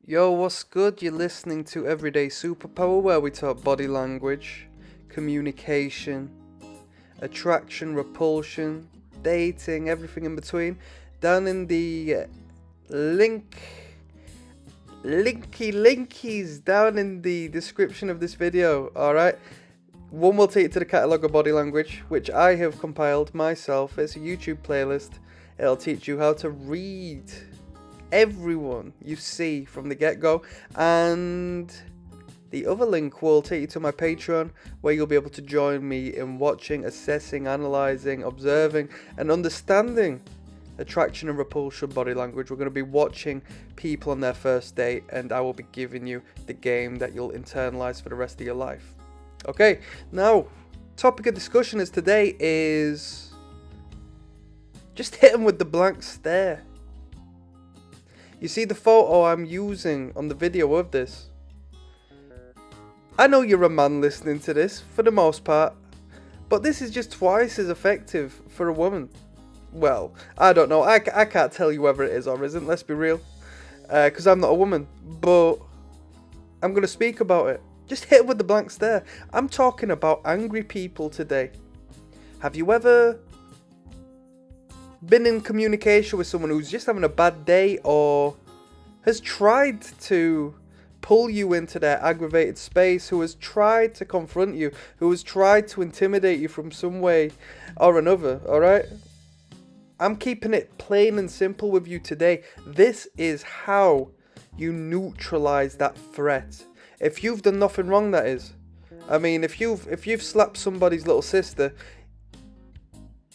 Yo, what's good? You're listening to Everyday Superpower, where we talk body language, communication, attraction, repulsion, dating, everything in between. Down in the linkies down in the description of this video, alright? One will take you to the catalogue of body language, which I have compiled myself. It's a YouTube playlist. It'll teach you how to read everyone you see from the get-go, and the other link will take you to my Patreon, where you'll be able to join me in watching, assessing, analysing, observing and understanding attraction and repulsion body language. We're going to be watching people on their first date, and I will be giving you the game that you'll internalise for the rest of your life. Okay, now topic of discussion is today is just hit them with the blank stare. You see the photo I'm using on the video of this. I know you're a man listening to this, for the most part, but this is just twice as effective for a woman. Well, I don't know, I can't tell you whether it is or isn't, let's be real, because I'm not a woman, but I'm going to speak about it. Just hit with the blank stare. I'm talking about angry people today. Have you ever been in communication with someone who's just having a bad day, or has tried to pull you into their aggravated space, who has tried to confront you, who has tried to intimidate you from some way or another, alright? I'm keeping it plain and simple with you today. This is how you neutralize that threat. If you've done nothing wrong, that is. I mean, if you've slapped somebody's little sister,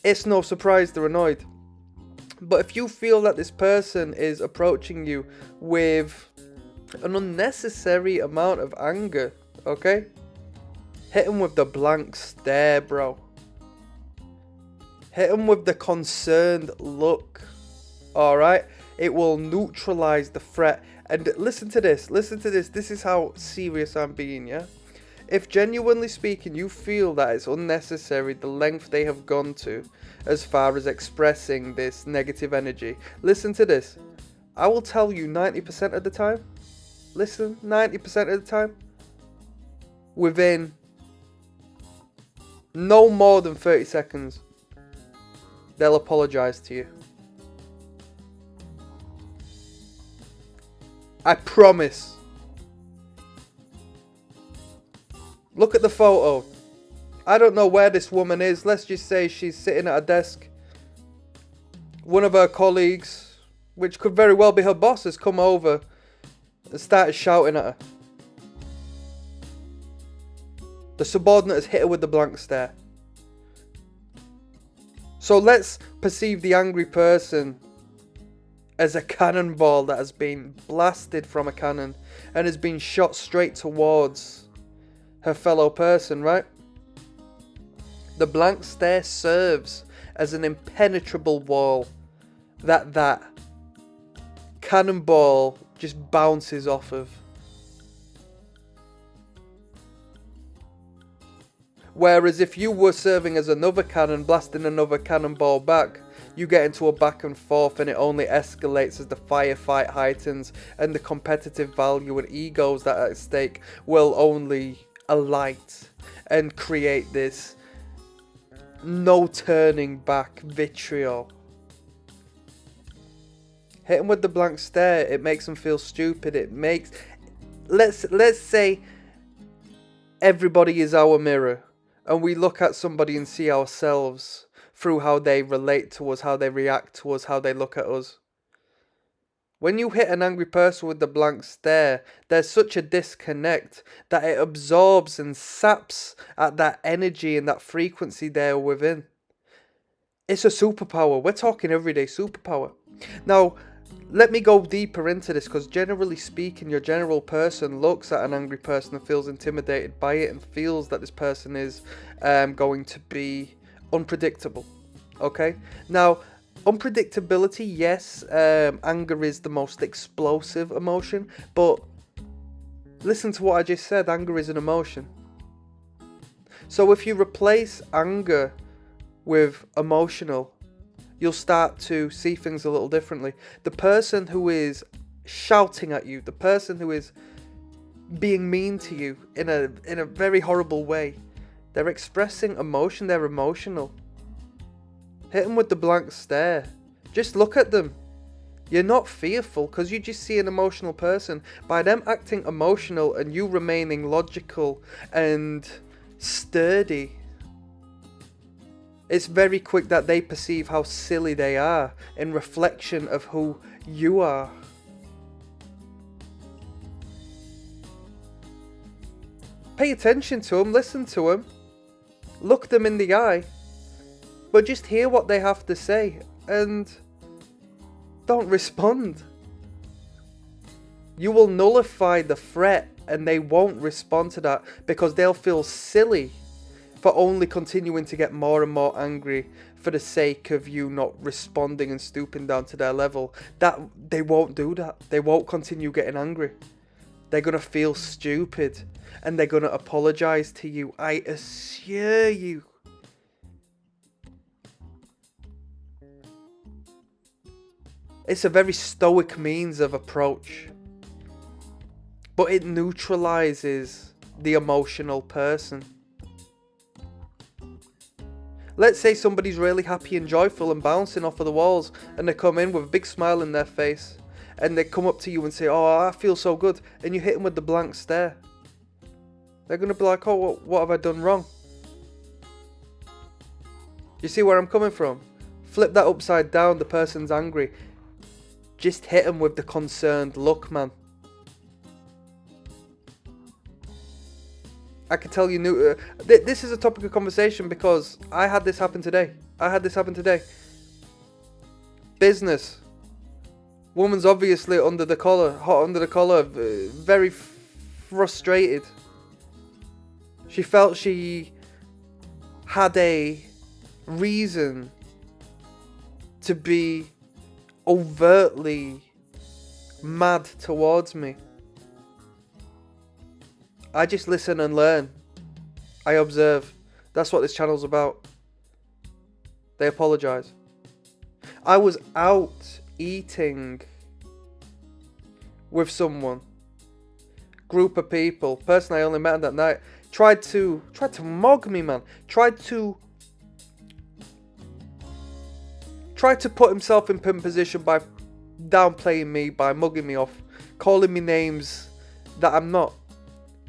it's no surprise they're annoyed. But if you feel that this person is approaching you with an unnecessary amount of anger, okay? Hit them with the blank stare, bro. Hit them with the concerned look, alright? It will neutralize the threat. And listen to this, this is how serious I'm being, yeah? If genuinely speaking you feel that it's unnecessary the length they have gone to as far as expressing this negative energy, listen to this. I will tell you 90% of the time, listen, 90% of the time, within no more than 30 seconds, they'll apologise to you. I promise. Look at the photo. I don't know where this woman is. Let's just say she's sitting at a desk. One of her colleagues, which could very well be her boss, has come over and started shouting at her. The subordinate has hit her with the blank stare. So let's perceive the angry person as a cannonball that has been blasted from a cannon and has been shot straight towards her fellow person, right? The blank stare serves as an impenetrable wall that cannonball just bounces off of. Whereas if you were serving as another cannon, blasting another cannonball back, you get into a back and forth, and it only escalates as the firefight heightens, and the competitive value and egos that are at stake will only alight and create this no turning back vitriol. Hit them with the blank stare. It makes them feel stupid. It makes, let's say everybody is our mirror, and we look at somebody and see ourselves through how they relate to us, how they react to us, how they look at us. When you hit an angry person with the blank stare, there's such a disconnect that it absorbs and saps at that energy and that frequency there within. It's a superpower. We're talking everyday superpower. Now, let me go deeper into this, because generally speaking, your general person looks at an angry person and feels intimidated by it and feels that this person is going to be unpredictable. Okay? Now, unpredictability, yes, anger is the most explosive emotion, but listen to what I just said. Anger is an emotion. So if you replace anger with emotional, you'll start to see things a little differently. The person who is shouting at you, the person who is being mean to you in a very horrible way, they're expressing emotion, they're emotional. Hit them with the blank stare. Just look at them. You're not fearful because you just see an emotional person. By them acting emotional and you remaining logical and sturdy, it's very quick that they perceive how silly they are in reflection of who you are. Pay attention to them, listen to them, look them in the eye, but just hear what they have to say and don't respond. You will nullify the threat and they won't respond to that because they'll feel silly for only continuing to get more and more angry for the sake of you not responding and stooping down to their level. That they won't do that. They won't continue getting angry. They're going to feel stupid and they're going to apologize to you. I assure you. It's a very stoic means of approach, but it neutralizes the emotional person. Let's say somebody's really happy and joyful and bouncing off of the walls and they come in with a big smile in their face and they come up to you and say, "Oh, I feel so good," and you hit them with the blank stare. They're going to be like, "Oh, what have I done wrong?" You see where I'm coming from? Flip that upside down, the person's angry. Just hit them with the concerned look, man. I can tell you, this is a topic of conversation because I had this happen today. Business. Woman's obviously under the collar, hot under the collar, very frustrated. She felt she had a reason to be overtly mad towards me. I just listen and learn. I observe. That's what this channel's about. They apologise. I was out eating with someone. Group of people. Person I only met that night. Tried to mug me, man. Tried to put himself in pin position by downplaying me, by mugging me off, calling me names that I'm not.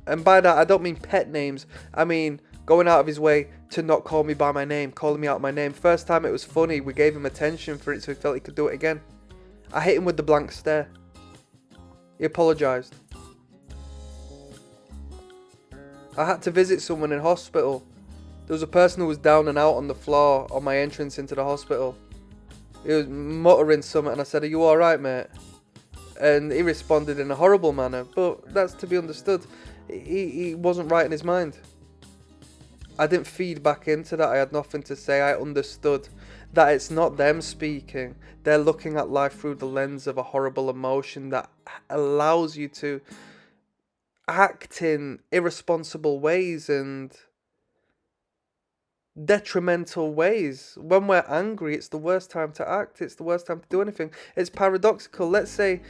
And by that, I don't mean pet names. I mean going out of his way to not call me by my name, calling me out my name. First time it was funny. We gave him attention for it so he felt he could do it again. I hit him with the blank stare. He apologised. I had to visit someone in hospital. There was a person who was down and out on the floor on my entrance into the hospital. He was muttering something and I said, "Are you alright, mate?" And he responded in a horrible manner, but that's to be understood. He wasn't right in his mind. I didn't feed back into that. I had nothing to say. I understood that it's not them speaking. They're looking at life through the lens of a horrible emotion that allows you to act in irresponsible ways and detrimental ways. When we're angry, it's the worst time to act. It's the worst time to do anything. It's paradoxical. Let's say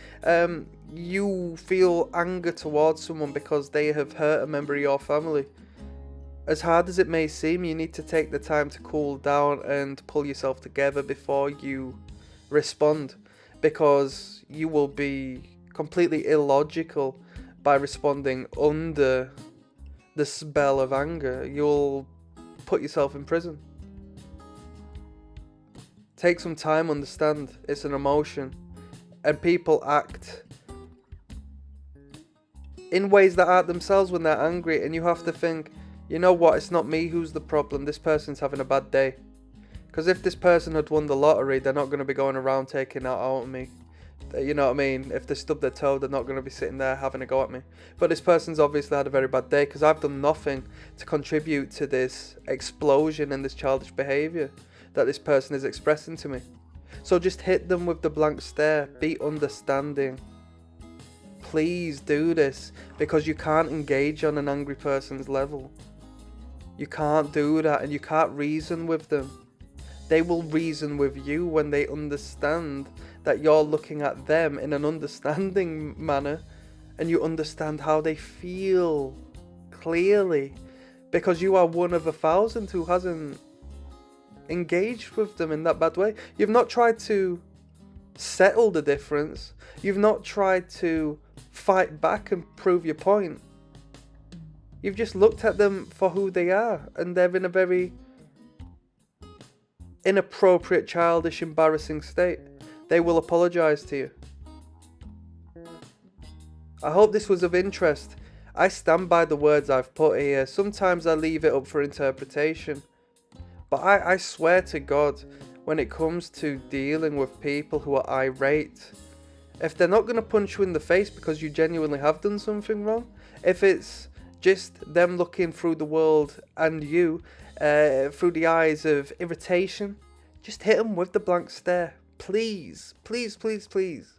you feel anger towards someone because they have hurt a member of your family. As hard as it may seem, you need to take the time to cool down and pull yourself together before you respond, because you will be completely illogical by responding under the spell of anger. You'll put yourself in prison. Take some time, understand it's an emotion, and people act in ways that aren't themselves when they're angry, and you have to think, you know what, it's not me who's the problem, this person's having a bad day. Because if this person had won the lottery, they're not going to be going around taking that out on me. You know what I mean? If they stub their toe, they're not going to be sitting there having a go at me. But this person's obviously had a very bad day because I've done nothing to contribute to this explosion in this childish behaviour that this person is expressing to me. So just hit them with the blank stare. Be understanding. Please do this, because you can't engage on an angry person's level. You can't do that, and you can't reason with them. They will reason with you when they understand that you're looking at them in an understanding manner, and you understand how they feel clearly, because you are one of 1,000 who hasn't engaged with them in that bad way. You've not tried to settle the difference. You've not tried to fight back and prove your point. You've just looked at them for who they are, and they're in a very inappropriate, childish, embarrassing state. They will apologize to you. I hope this was of interest. I stand by the words I've put here. Sometimes I leave it up for interpretation. But I swear to God, when it comes to dealing with people who are irate, if they're not going to punch you in the face because you genuinely have done something wrong, if it's just them looking through the world and you through the eyes of irritation, just hit them with the blank stare. Please, please, please, please.